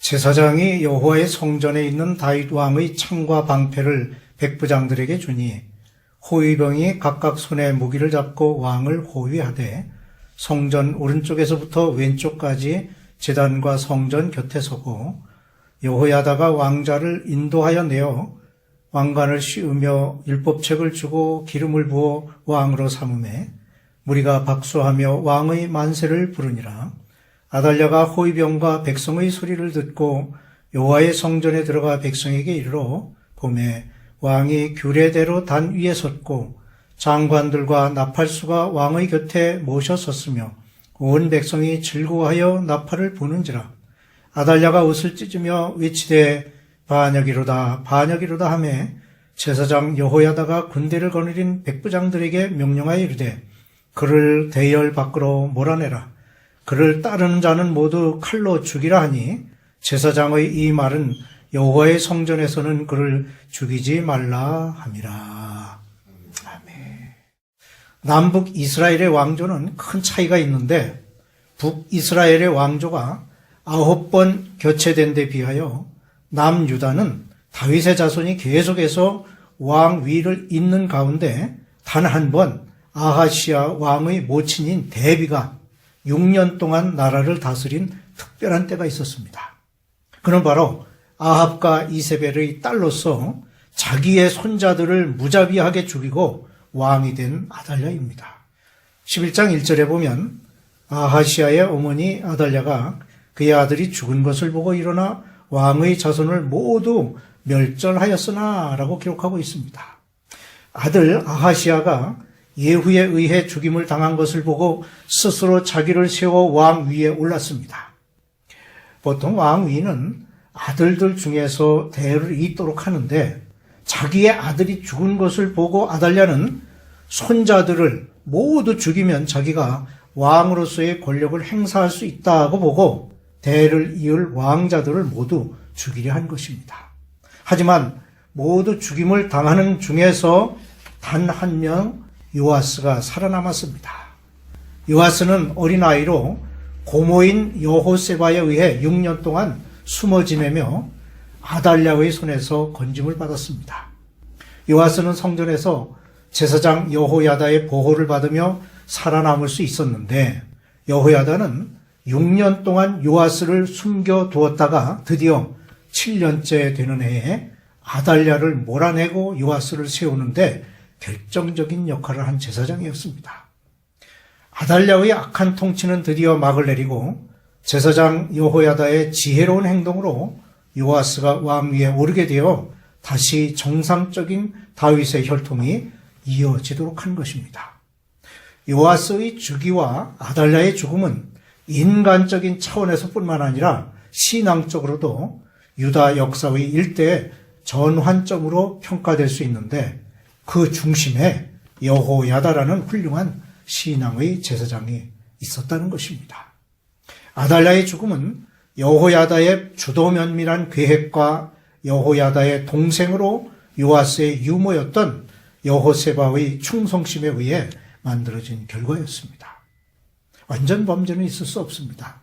제사장이 여호와의 성전에 있는 다윗 왕의 창과 방패를 백부장들에게 주니 호위병이 각각 손에 무기를 잡고 왕을 호위하되 성전 오른쪽에서부터 왼쪽까지 제단과 성전 곁에 서고 여호야다가 왕자를 인도하여 내어 왕관을 씌우며 율법책을 주고 기름을 부어 왕으로 삼음에 무리가 박수하며 왕의 만세를 부르니라. 아달랴가 호위병과 백성의 소리를 듣고 여호와의 성전에 들어가 백성에게 이르러 보매 왕이 규례대로 단 위에 섰고 장관들과 나팔수가 왕의 곁에 모셔 섰으며 온 백성이 즐거워하여 나팔을 부는지라. 아달랴가 옷을 찢으며 외치되 반역이로다 반역이로다 하며 제사장 여호야다가 군대를 거느린 백부장들에게 명령하여 이르되 그를 대열 밖으로 몰아내라. 그를 따르는 자는 모두 칼로 죽이라 하니 제사장의 이 말은 여호와의 성전에서는 그를 죽이지 말라 함이라. 아멘. 남북 이스라엘의 왕조는 큰 차이가 있는데 북이스라엘의 왕조가 9번 교체된 데 비하여 남유다는 다윗의 자손이 계속해서 왕 위를 잇는 가운데 단 한 번 아하시아 왕의 모친인 데비가 6년 동안 나라를 다스린 특별한 때가 있었습니다. 그는 바로 아합과 이세벨의 딸로서 자기의 손자들을 무자비하게 죽이고 왕이 된 아달랴입니다. 11장 1절에 보면 아하시아의 어머니 아달랴가 그의 아들이 죽은 것을 보고 일어나 왕의 자손을 모두 멸절하였으나 라고 기록하고 있습니다. 아들 아하시아가 예후에 의해 죽임을 당한 것을 보고 스스로 자기를 세워 왕 위에 올랐습니다. 보통 왕 위는 아들들 중에서 대를 잇도록 하는데 자기의 아들이 죽은 것을 보고 아달랴는 손자들을 모두 죽이면 자기가 왕으로서의 권력을 행사할 수 있다고 보고 대를 이을 왕자들을 모두 죽이려 한 것입니다. 하지만 모두 죽임을 당하는 중에서 단 한 명 요아스가 살아남았습니다. 요아스는 어린아이로 고모인 여호세바에 의해 6년 동안 숨어 지내며 아달랴의 손에서 건짐을 받았습니다. 요아스는 성전에서 제사장 여호야다의 보호를 받으며 살아남을 수 있었는데 여호야다는 6년 동안 요아스를 숨겨두었다가 드디어 7년째 되는 해에 아달랴를 몰아내고 요아스를 세우는데 결정적인 역할을 한 제사장이었습니다. 아달랴의 악한 통치는 드디어 막을 내리고 제사장 여호야다의 지혜로운 행동으로 요아스가 왕 위에 오르게 되어 다시 정상적인 다윗의 혈통이 이어지도록 한 것입니다. 요아스의 주기와 아달랴의 죽음은 인간적인 차원에서뿐만 아니라 신앙적으로도 유다 역사의 일대의 전환점으로 평가될 수 있는데 그 중심에 여호야다라는 훌륭한 신앙의 제사장이 있었다는 것입니다. 아달랴의 죽음은 여호야다의 주도 면밀한 계획과 여호야다의 동생으로 요아스의 유모였던 여호세바의 충성심에 의해 만들어진 결과였습니다. 완전 범죄는 있을 수 없습니다.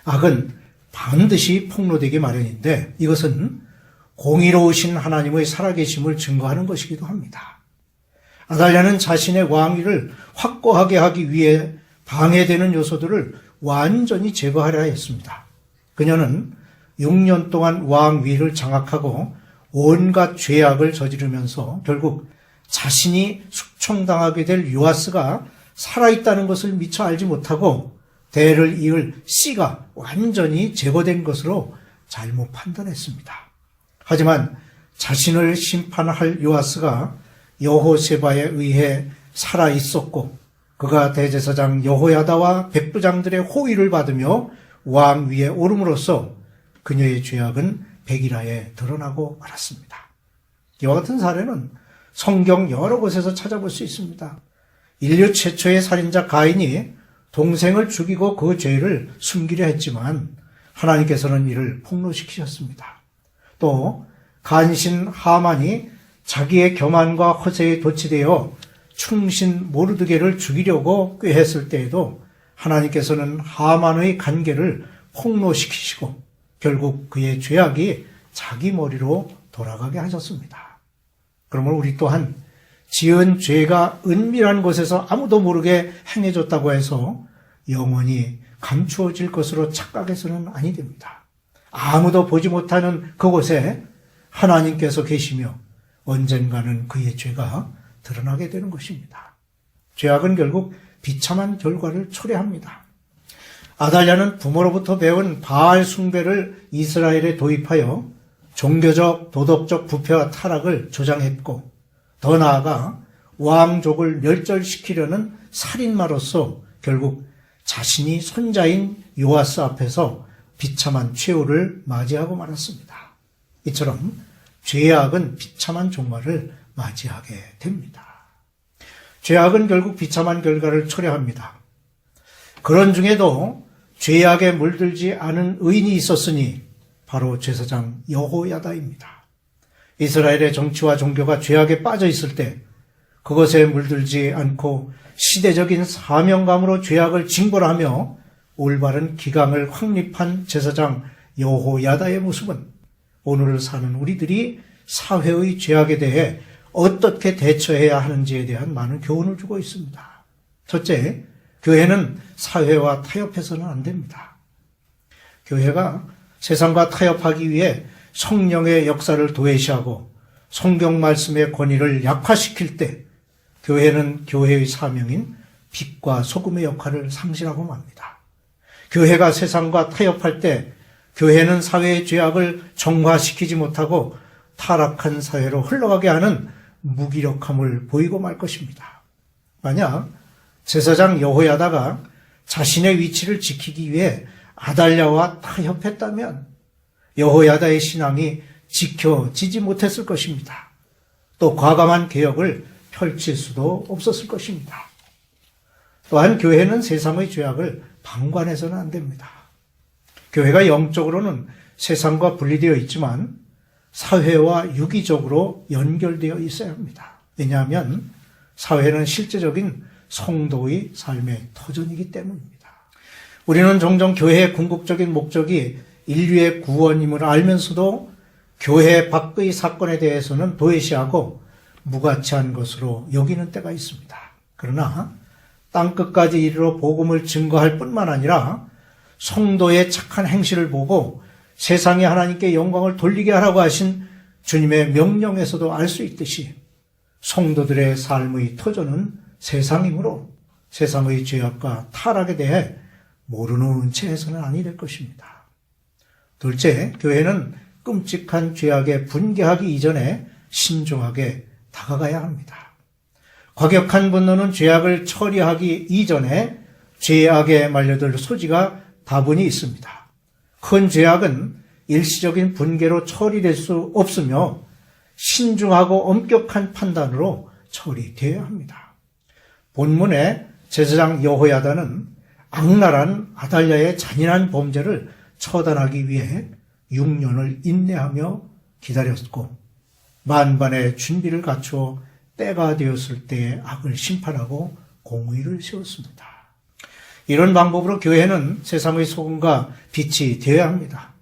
악은 반드시 폭로되기 마련인데 이것은 공의로우신 하나님의 살아계심을 증거하는 것이기도 합니다. 아달랴는 자신의 왕위를 확고하게 하기 위해 방해되는 요소들을 완전히 제거하려 했습니다. 그녀는 6년 동안 왕위를 장악하고 온갖 죄악을 저지르면서 결국 자신이 숙청당하게 될 요아스가 살아있다는 것을 미처 알지 못하고 대를 이을 씨가 완전히 제거된 것으로 잘못 판단했습니다. 하지만 자신을 심판할 요아스가 여호세바에 의해 살아있었고 그가 대제사장 여호야다와 백부장들의 호의를 받으며 왕 위에 오름으로써 그녀의 죄악은 백일하에 드러나고 말았습니다. 이와 같은 사례는 성경 여러 곳에서 찾아볼 수 있습니다. 인류 최초의 살인자 가인이 동생을 죽이고 그 죄를 숨기려 했지만 하나님께서는 이를 폭로시키셨습니다. 또 간신 하만이 자기의 교만과 허세에 도취되어 충신 모르드게를 죽이려고 꾀했을 때에도 하나님께서는 하만의 간계를 폭로시키시고 결국 그의 죄악이 자기 머리로 돌아가게 하셨습니다. 그러면 우리 또한 지은 죄가 은밀한 곳에서 아무도 모르게 행해졌다고 해서 영원히 감추어질 것으로 착각해서는 아니 됩니다. 아무도 보지 못하는 그곳에 하나님께서 계시며 언젠가는 그의 죄가 드러나게 되는 것입니다. 죄악은 결국 비참한 결과를 초래합니다. 아달랴는 부모로부터 배운 바알 숭배를 이스라엘에 도입하여 종교적, 도덕적 부패와 타락을 조장했고, 더 나아가 왕족을 멸절시키려는 살인마로서 결국 자신이 손자인 요아스 앞에서 비참한 최후를 맞이하고 말았습니다. 이처럼 죄악은 비참한 종말을 맞이하게 됩니다. 죄악은 결국 비참한 결과를 초래합니다. 그런 중에도 죄악에 물들지 않은 의인이 있었으니 바로 제사장 여호야다입니다. 이스라엘의 정치와 종교가 죄악에 빠져 있을 때 그것에 물들지 않고 시대적인 사명감으로 죄악을 징벌하며 올바른 기강을 확립한 제사장 여호야다의 모습은 오늘을 사는 우리들이 사회의 죄악에 대해 어떻게 대처해야 하는지에 대한 많은 교훈을 주고 있습니다. 첫째, 교회는 사회와 타협해서는 안 됩니다. 교회가 세상과 타협하기 위해 성령의 역사를 도외시하고 성경 말씀의 권위를 약화시킬 때 교회는 교회의 사명인 빛과 소금의 역할을 상실하고 맙니다. 교회가 세상과 타협할 때 교회는 사회의 죄악을 정화시키지 못하고 타락한 사회로 흘러가게 하는 무기력함을 보이고 말 것입니다. 만약 제사장 여호야다가 자신의 위치를 지키기 위해 아달랴와 타협했다면 여호야다의 신앙이 지켜지지 못했을 것입니다. 또 과감한 개혁을 펼칠 수도 없었을 것입니다. 또한 교회는 세상의 죄악을 방관해서는 안 됩니다. 교회가 영적으로는 세상과 분리되어 있지만 사회와 유기적으로 연결되어 있어야 합니다. 왜냐하면 사회는 실제적인 성도의 삶의 터전이기 때문입니다. 우리는 종종 교회의 궁극적인 목적이 인류의 구원임을 알면서도 교회 밖의 사건에 대해서는 도외시하고 무가치한 것으로 여기는 때가 있습니다. 그러나 땅끝까지 이르러 복음을 증거할 뿐만 아니라 성도의 착한 행실을 보고 세상에 하나님께 영광을 돌리게 하라고 하신 주님의 명령에서도 알 수 있듯이 성도들의 삶의 터전은 세상이므로 세상의 죄악과 타락에 대해 모르는 채 해서는 아니 될 것입니다. 둘째, 교회는 끔찍한 죄악에 분개하기 이전에 신중하게 다가가야 합니다. 과격한 분노는 죄악을 처리하기 이전에 죄악에 말려들 소지가 다분히 있습니다. 큰 죄악은 일시적인 분개로 처리될 수 없으며 신중하고 엄격한 판단으로 처리되어야 합니다. 본문의 제사장 여호야다는 악랄한 아달랴의 잔인한 범죄를 처단하기 위해 6년을 인내하며 기다렸고 만반의 준비를 갖추어 때가 되었을 때의 악을 심판하고 공의를 세웠습니다. 이런 방법으로 교회는 세상의 소금과 빛이 되어야 합니다.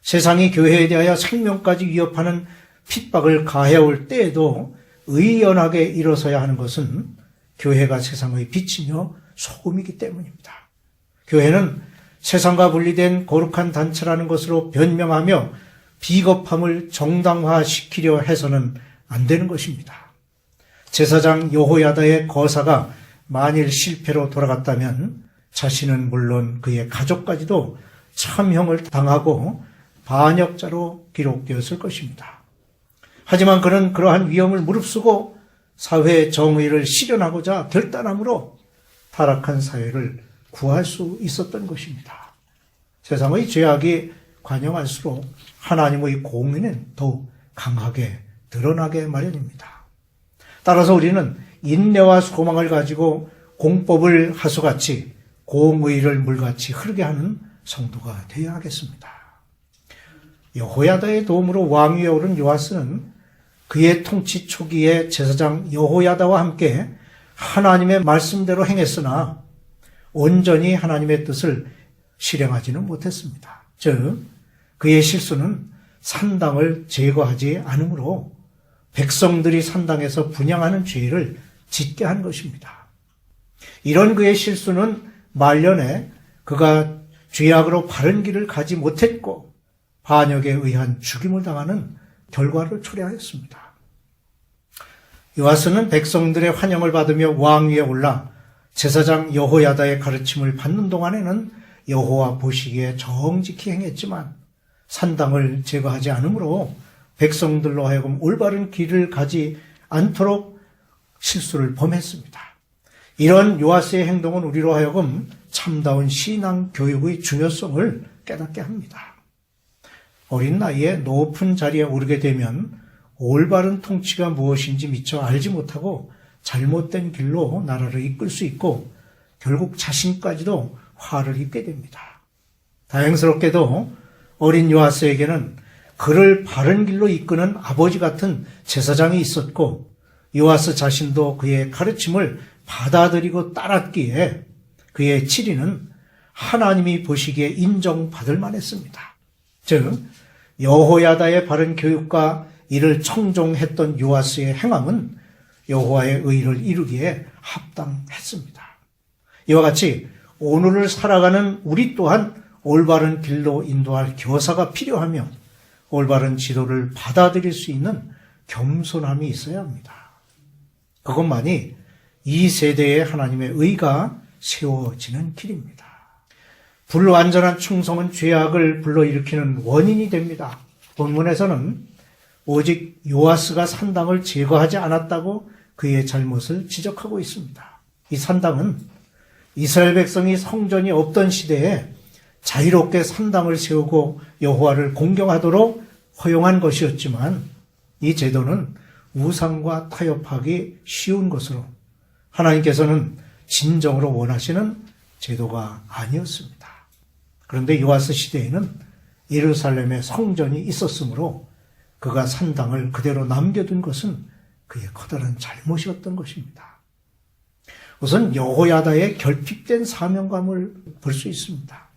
세상이 교회에 대하여 생명까지 위협하는 핍박을 가해올 때에도 의연하게 일어서야 하는 것은 교회가 세상의 빛이며 소금이기 때문입니다. 교회는 세상과 분리된 거룩한 단체라는 것으로 변명하며 비겁함을 정당화시키려 해서는 안 되는 것입니다. 제사장 여호야다의 거사가 만일 실패로 돌아갔다면 자신은 물론 그의 가족까지도 참형을 당하고 반역자로 기록되었을 것입니다. 하지만 그는 그러한 위험을 무릅쓰고 사회의 정의를 실현하고자 결단함으로 타락한 사회를 구할 수 있었던 것입니다. 세상의 죄악이 관영할수록 하나님의 공의는 더욱 강하게 드러나게 마련입니다. 따라서 우리는 인내와 소망을 가지고 공법을 하수같이 공의를 물같이 흐르게 하는 성도가 되어야 하겠습니다. 여호야다의 도움으로 왕위에 오른 요아스는 그의 통치 초기에 제사장 여호야다와 함께 하나님의 말씀대로 행했으나 온전히 하나님의 뜻을 실행하지는 못했습니다. 즉 그의 실수는 산당을 제거하지 않으므로 백성들이 산당에서 분향하는 죄를 짓게 한 것입니다. 이런 그의 실수는 말년에 그가 죄악으로 바른 길을 가지 못했고 반역에 의한 죽임을 당하는 결과를 초래하였습니다. 요아스는 백성들의 환영을 받으며 왕위에 올라 제사장 여호야다의 가르침을 받는 동안에는 여호와 보시기에 정직히 행했지만 산당을 제거하지 않으므로 백성들로 하여금 올바른 길을 가지 않도록 실수를 범했습니다. 이런 요아스의 행동은 우리로 하여금 참다운 신앙 교육의 중요성을 깨닫게 합니다. 어린 나이에 높은 자리에 오르게 되면 올바른 통치가 무엇인지 미처 알지 못하고 잘못된 길로 나라를 이끌 수 있고 결국 자신까지도 화를 입게 됩니다. 다행스럽게도 어린 요아스에게는 그를 바른 길로 이끄는 아버지 같은 제사장이 있었고 요아스 자신도 그의 가르침을 받아들이고 따랐기에 그의 치리는 하나님이 보시기에 인정받을 만했습니다. 즉 여호야다의 바른 교육과 이를 청종했던 요아스의 행함은 여호와의 의를 이루기에 합당했습니다. 이와 같이 오늘을 살아가는 우리 또한 올바른 길로 인도할 교사가 필요하며 올바른 지도를 받아들일 수 있는 겸손함이 있어야 합니다. 그것만이 이 세대의 하나님의 의가 세워지는 길입니다. 불완전한 충성은 죄악을 불러일으키는 원인이 됩니다. 본문에서는 오직 요아스가 산당을 제거하지 않았다고 그의 잘못을 지적하고 있습니다. 이 산당은 이스라엘 백성이 성전이 없던 시대에 자유롭게 산당을 세우고 여호와를 공경하도록 허용한 것이었지만 이 제도는 우상과 타협하기 쉬운 것으로 하나님께서는 진정으로 원하시는 제도가 아니었습니다. 그런데 요아스 시대에는 예루살렘에 성전이 있었으므로 그가 산당을 그대로 남겨둔 것은 그의 커다란 잘못이었던 것입니다. 우선 여호야다의 결핍된 사명감을 볼 수 있습니다.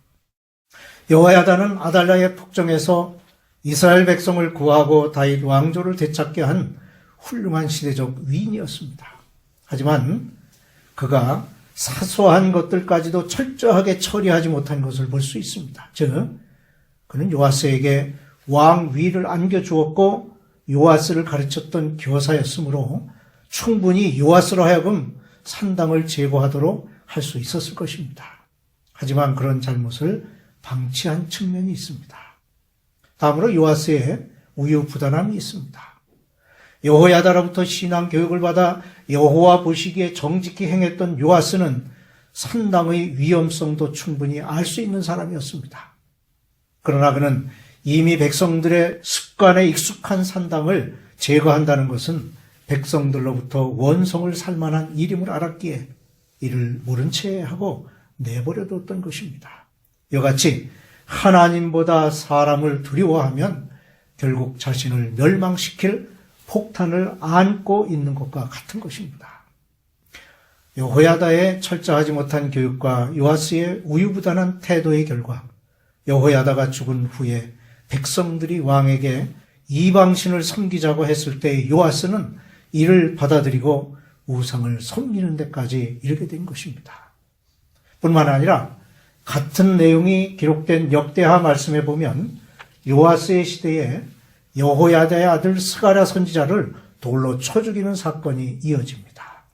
여호야다는 아달랴의 폭정에서 이스라엘 백성을 구하고 다윗 왕조를 되찾게 한 훌륭한 시대적 위인이었습니다. 하지만 그가 사소한 것들까지도 철저하게 처리하지 못한 것을 볼 수 있습니다. 즉, 그는 요아스에게 왕위를 안겨주었고 요아스를 가르쳤던 교사였으므로 충분히 요아스로 하여금 산당을 제거하도록 할 수 있었을 것입니다. 하지만 그런 잘못을 방치한 측면이 있습니다. 다음으로 요아스의 우유부단함이 있습니다. 여호야다로부터 신앙 교육을 받아 여호와 보시기에 정직히 행했던 요아스는 산당의 위험성도 충분히 알 수 있는 사람이었습니다. 그러나 그는 이미 백성들의 습관에 익숙한 산당을 제거한다는 것은 백성들로부터 원성을 살 만한 일임을 알았기에 이를 모른 채 하고 내버려뒀던 것입니다. 이같이 하나님보다 사람을 두려워하면 결국 자신을 멸망시킬 폭탄을 안고 있는 것과 같은 것입니다. 여호야다의 철저하지 못한 교육과 요아스의 우유부단한 태도의 결과 여호야다가 죽은 후에 백성들이 왕에게 이방신을 섬기자고 했을 때 요아스는 이를 받아들이고 우상을 섬기는 데까지 이르게 된 것입니다. 뿐만 아니라 같은 내용이 기록된 역대하 말씀에 보면 요아스의 시대에 여호야다의 아들 스가랴 선지자를 돌로 쳐 죽이는 사건이 이어집니다.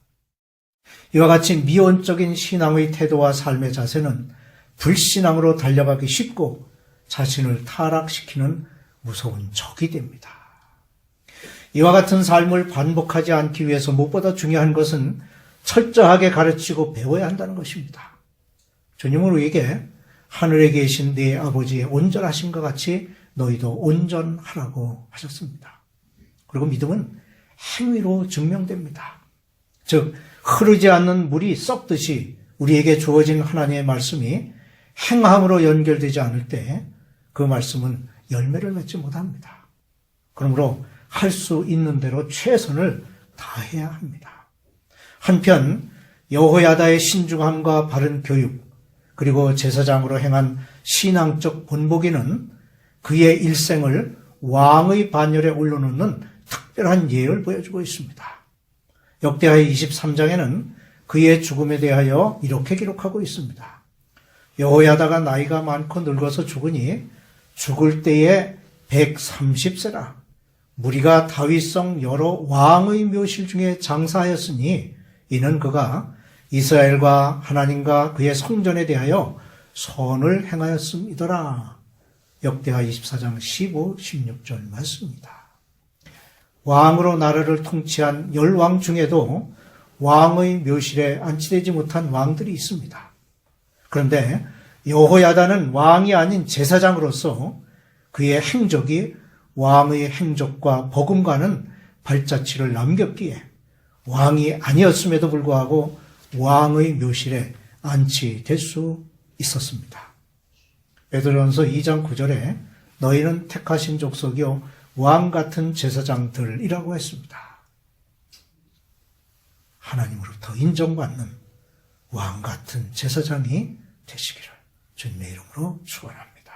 이와 같이 미온적인 신앙의 태도와 삶의 자세는 불신앙으로 달려가기 쉽고 자신을 타락시키는 무서운 적이 됩니다. 이와 같은 삶을 반복하지 않기 위해서 무엇보다 중요한 것은 철저하게 가르치고 배워야 한다는 것입니다. 주님은 우리에게 하늘에 계신 네 아버지의 온전하심과 같이 너희도 온전하라고 하셨습니다. 그리고 믿음은 행위로 증명됩니다. 즉 흐르지 않는 물이 썩듯이 우리에게 주어진 하나님의 말씀이 행함으로 연결되지 않을 때 그 말씀은 열매를 맺지 못합니다. 그러므로 할 수 있는 대로 최선을 다해야 합니다. 한편 여호야다의 신중함과 바른 교육 그리고 제사장으로 행한 신앙적 본보기는 그의 일생을 왕의 반열에 올려놓는 특별한 예를 보여주고 있습니다. 역대하의 23장에는 그의 죽음에 대하여 이렇게 기록하고 있습니다. 여호야다가 나이가 많고 늙어서 죽으니 죽을 때에 130세라. 무리가 다윗성 여러 왕의 묘실 중에 장사하였으니 이는 그가 이스라엘과 하나님과 그의 성전에 대하여 선을 행하였음이더라. 역대하 24장 15, 16절 말씀입니다. 왕으로 나라를 통치한 10왕 중에도 왕의 묘실에 안치되지 못한 왕들이 있습니다. 그런데 여호야다는 왕이 아닌 제사장으로서 그의 행적이 왕의 행적과 버금가는 발자취를 남겼기에 왕이 아니었음에도 불구하고 왕의 묘실에 안치될 수 있었습니다. 베드로전서 2장 9절에 너희는 택하신 족속이요 왕 같은 제사장들이라고 했습니다. 하나님으로부터 인정받는 왕 같은 제사장이 되시기를 주님의 이름으로 축원합니다.